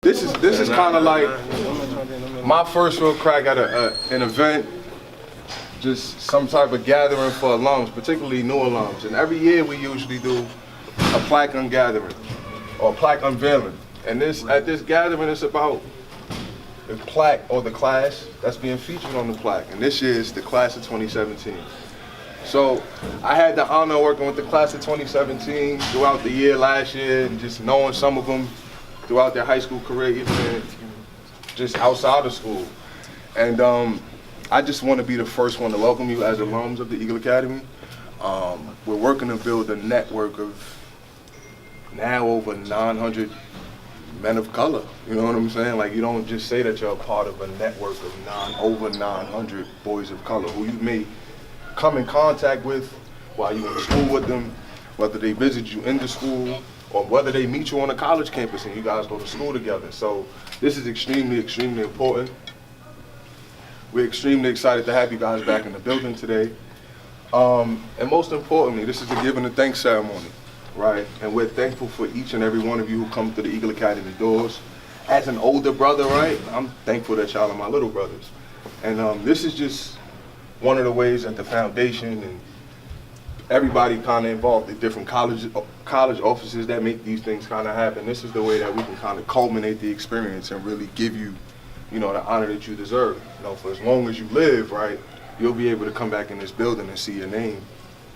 This is kind of like my first real crack at an event, just some type of gathering for alums, particularly new alums. And every year we usually do a plaque ungathering or plaque unveiling. And at this gathering, it's about the plaque or the class that's being featured on the plaque. And this year is the class of 2017. So I had the honor of working with the class of 2017 throughout the year last year, and just knowing some of them throughout their high school career, even just outside of school. And I just want to be the first one to welcome you as alums of the Eagle Academy. We're working to build a network of now over 900 men of color. You know what I'm saying? Like, you don't just say that you're a part of a network of over 900 boys of color who you may come in contact with while you're in school with them, whether they visit you in the school, or whether they meet you on a college campus and you guys go to school together. So this is extremely, extremely important. We're extremely excited to have you guys back in the building today. And most importantly, this is a give and a thanks ceremony, right? And we're thankful for each and every one of you who come through the Eagle Academy doors. As an older brother, right, I'm thankful that y'all are my little brothers. And this is just one of the ways that the foundation and everybody kind of involved at different college offices that make these things kind of happen. This is the way that we can kind of culminate the experience and really give you, the honor that you deserve. For as long as you live, right, you'll be able to come back in this building and see your name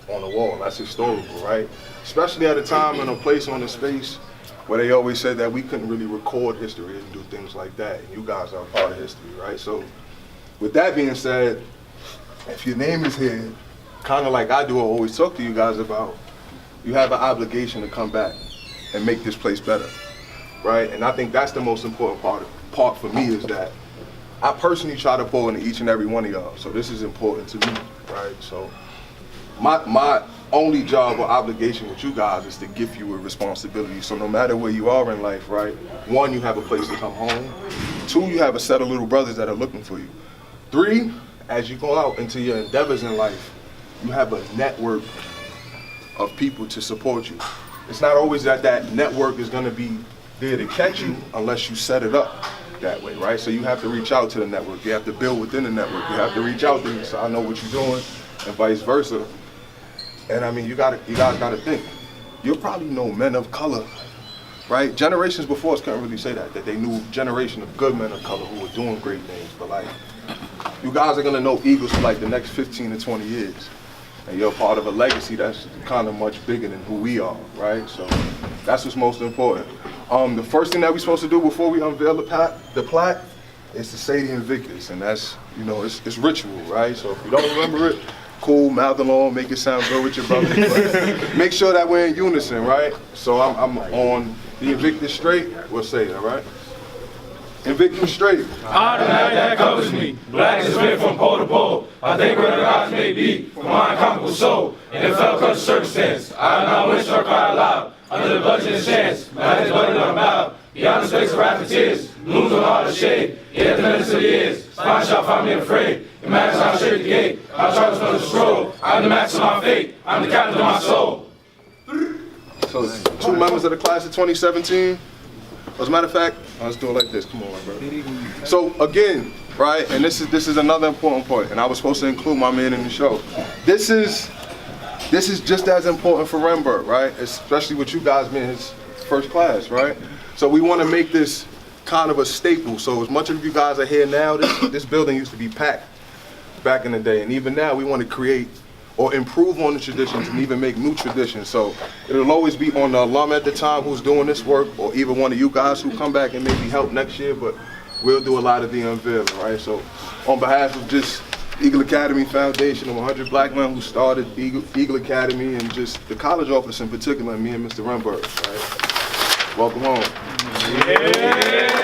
on the wall. That's historical, right? Especially at a time and a place on a space where they always said that we couldn't really record history and do things like that. And you guys are a part of history, right? So with that being said, if your name is here, kind of like I do, I always talk to you guys about, you have an obligation to come back and make this place better, right? And I think that's the most important part for me, is that I personally try to pour into each and every one of y'all. So this is important to me, right? So my only job or obligation with you guys is to give you a responsibility. So no matter where you are in life, right? One, you have a place to come home. Two, you have a set of little brothers that are looking for you. Three, as you go out into your endeavors in life, you have a network of people to support you. It's not always that network is going to be there to catch you unless you set it up that way, right? So you have to reach out to the network. You have to build within the network. You have to reach out to me so I know what you're doing, and vice versa. And I mean, you guys got to think. You'll probably know men of color, right? Generations before us couldn't really say that they knew generation of good men of color who were doing great things. But like, you guys are going to know Eagles for like the next 15 to 20 years. And you're part of a legacy that's kind of much bigger than who we are, right? So that's what's most important. The first thing that we're supposed to do before we unveil the plaque is to say the Invictus, and that's, it's ritual, right? So if you don't remember it, cool, mouth along, make it sound good with your brother. But make sure that we're in unison, right? So I'm on the Invictus straight. We'll say it, all right? Invictus straight. Automatic that covers me. Black is lit from pole to pole. I think where the gods may be, for my unconquerable soul. And it fell because of circumstance. I do not wish or cry aloud. Under the bludgeon's chance, black is bloody on bow. Beyond the space of wrath and tears, looms on all the shade. Yet the menace of the years, spine shall find me afraid. Imagine how I shake the gate, how I try to spell the scroll. I'm the master of my fate, I'm the captain of my soul. So 2 members of the class of 2017. As a matter of fact, let's do it like this. Come on, bro. So again, right, and this is another important point, and I was supposed to include my man in the show. This is just as important for Renberg, right? Especially with you guys being his first class, right? So we want to make this kind of a staple. So as much of you guys are here now, this building used to be packed back in the day, and even now we want to create or improve on the traditions and even make new traditions. So it'll always be on the alum at the time who's doing this work, or even one of you guys who come back and maybe help next year, but we'll do a lot of the unveiling, right? So on behalf of just Eagle Academy Foundation and 100 black men who started Eagle Academy, and just the college office in particular, and me and Mr. Renberg, right? Welcome home. Yeah.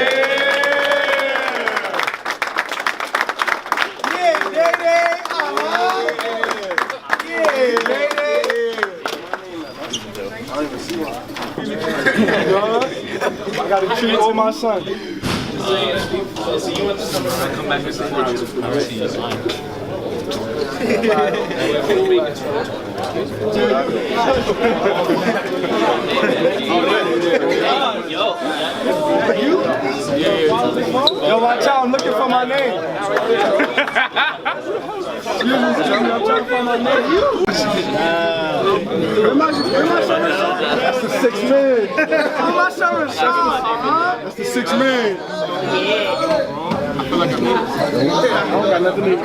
I got a treat for my son. So you want to come back and say I'll see you. You? Excuse me, I'm trying to find my name. Where my service shot? That's the 6 man. Where my service shot? That's the 6 man. I don't got nothing to do.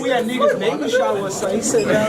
We had niggas baby shower, so he said that.